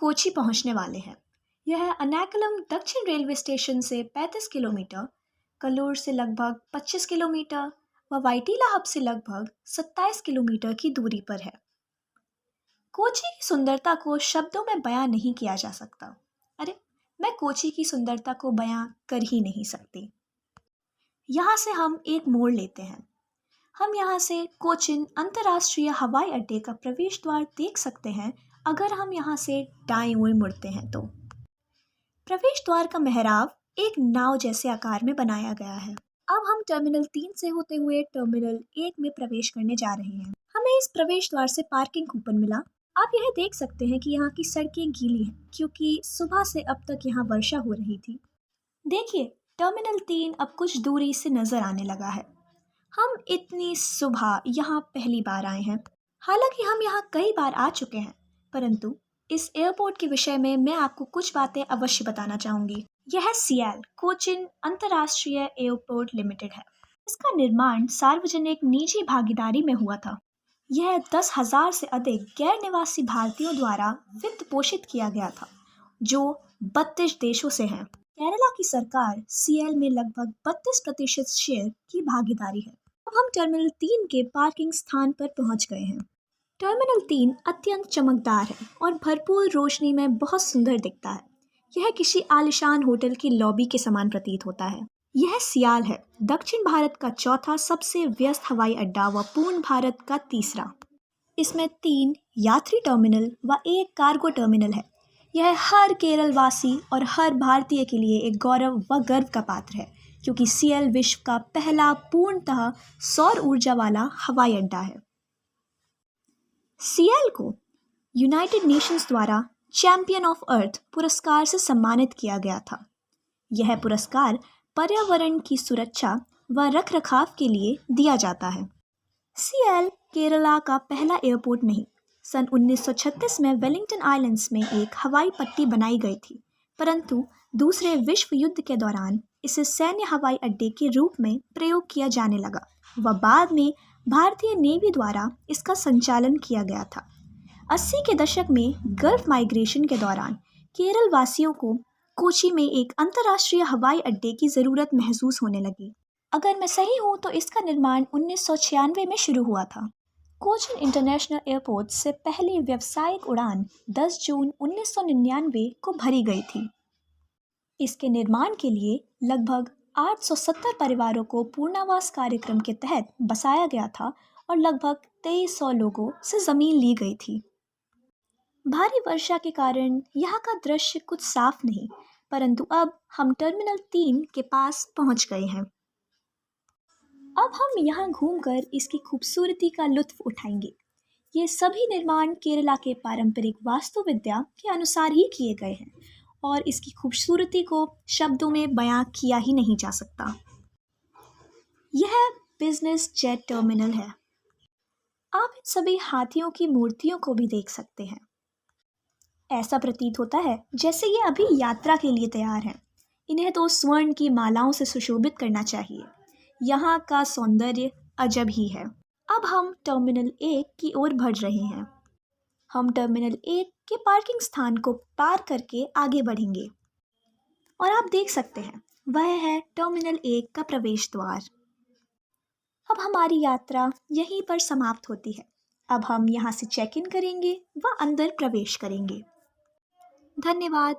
कोची पहुंचने वाले हैं। यह एर्नाकुलम दक्षिण रेलवे स्टेशन से 35 किलोमीटर, कल्लूर से लगभग 25 किलोमीटर व वाइटिला हब से लगभग 27 किलोमीटर की दूरी पर है। कोची की सुंदरता को शब्दों में बयां नहीं किया जा सकता। अरे, मैं कोची की सुंदरता को बयां कर ही नहीं सकती। यहाँ से हम एक मोड़ लेते हैं। हम यहाँ से कोचिन अंतर्राष्ट्रीय हवाई अड्डे का प्रवेश द्वार देख सकते हैं। अगर हम यहाँ से दाईं ओर मुड़ते हैं तो प्रवेश द्वार का मेहराब एक नाव जैसे आकार में बनाया गया है। अब हम टर्मिनल 3 से होते हुए टर्मिनल 1 में प्रवेश करने जा रहे हैं। हमें इस प्रवेश द्वार से पार्किंग कूपन मिला। आप यह देख सकते हैं कि यहाँ की सड़कें गीली हैं क्योंकि सुबह से अब तक यहाँ वर्षा हो रही थी। देखिए, टर्मिनल 3 अब कुछ दूरी से नजर आने लगा है। हम इतनी सुबह यहाँ पहली बार आए हैं। हालांकि हम यहाँ कई बार आ चुके हैं, परंतु इस एयरपोर्ट के विषय में मैं आपको कुछ बातें अवश्य बताना चाहूँगी। यह सीएल कोचिन अंतर्राष्ट्रीय एयरपोर्ट लिमिटेड है। इसका निर्माण सार्वजनिक निजी भागीदारी में हुआ था। यह 10,000 से अधिक गैर निवासी भारतीयों द्वारा वित्त पोषित किया गया था, जो 32 देशों से हैं। केरला की सरकार सीएल में लगभग 32% शेयर की भागीदारी है। अब हम टर्मिनल 3 के पार्किंग स्थान पर पहुंच गए हैं। टर्मिनल 3 अत्यंत चमकदार है और भरपूर रोशनी में बहुत सुंदर दिखता है। यह किसी आलिशान होटल की लॉबी के समान प्रतीत होता है। यह सियाल है, दक्षिण भारत का चौथा सबसे व्यस्त हवाई अड्डा व पूर्ण भारत का तीसरा। इसमें 3 यात्री टर्मिनल व 1 कार्गो टर्मिनल है। यह हर केरल वासी और हर भारतीय के लिए एक गौरव व गर्व का पात्र है, क्योंकि सीएल विश्व का पहला पूर्णतः सौर ऊर्जा वाला हवाई अड्डा है। सीएल को यूनाइटेड नेशंस द्वारा चैंपियन ऑफ अर्थ पुरस्कार से सम्मानित किया गया था। यह पुरस्कार पर्यावरण की सुरक्षा व रखरखाव के लिए दिया जाता है। सीएल केरला का पहला एयरपोर्ट नहीं। सन 1936 में वेलिंगटन आइलैंड्स में एक हवाई पट्टी बनाई गई थी, परंतु दूसरे विश्व युद्ध के दौरान इसे सैन्य हवाई अड्डे के रूप में प्रयोग किया जाने लगा व बाद में भारतीय नेवी द्वारा इसका संचालन किया गया था। 80 के दशक में गल्फ माइग्रेशन के दौरान केरल वासियों को कोची में एक अंतर्राष्ट्रीय हवाई अड्डे की ज़रूरत महसूस होने लगी। अगर मैं सही हूँ तो इसका निर्माण 1996 में शुरू हुआ था। कोचिन इंटरनेशनल एयरपोर्ट से पहली व्यावसायिक उड़ान 10 जून 1999 को भरी गई थी। इसके निर्माण के लिए लगभग 870 परिवारों को पूर्णावास कार्यक्रम के तहत बसाया गया था और लगभग 2300 लोगों से ज़मीन ली गई थी। भारी वर्षा के कारण यहाँ का दृश्य कुछ साफ नहीं, परंतु अब हम टर्मिनल 3 के पास पहुँच गए हैं। अब हम यहाँ घूमकर इसकी खूबसूरती का लुत्फ उठाएंगे। ये सभी निर्माण केरला के पारंपरिक वास्तुविद्या के अनुसार ही किए गए हैं और इसकी खूबसूरती को शब्दों में बयां किया ही नहीं जा सकता। यह बिजनेस जेट टर्मिनल है। आप इन सभी हाथियों की मूर्तियों को भी देख सकते हैं। ऐसा प्रतीत होता है जैसे ये अभी यात्रा के लिए तैयार हैं। इन्हें तो स्वर्ण की मालाओं से सुशोभित करना चाहिए। यहाँ का सौंदर्य अजब ही है। अब हम टर्मिनल 1 की ओर बढ़ रहे हैं। हम टर्मिनल 1 के पार्किंग स्थान को पार करके आगे बढ़ेंगे और आप देख सकते हैं वह है टर्मिनल 1 का प्रवेश द्वार। अब हमारी यात्रा यहीं पर समाप्त होती है। अब हम यहाँ से चेक इन करेंगे व अंदर प्रवेश करेंगे। धन्यवाद।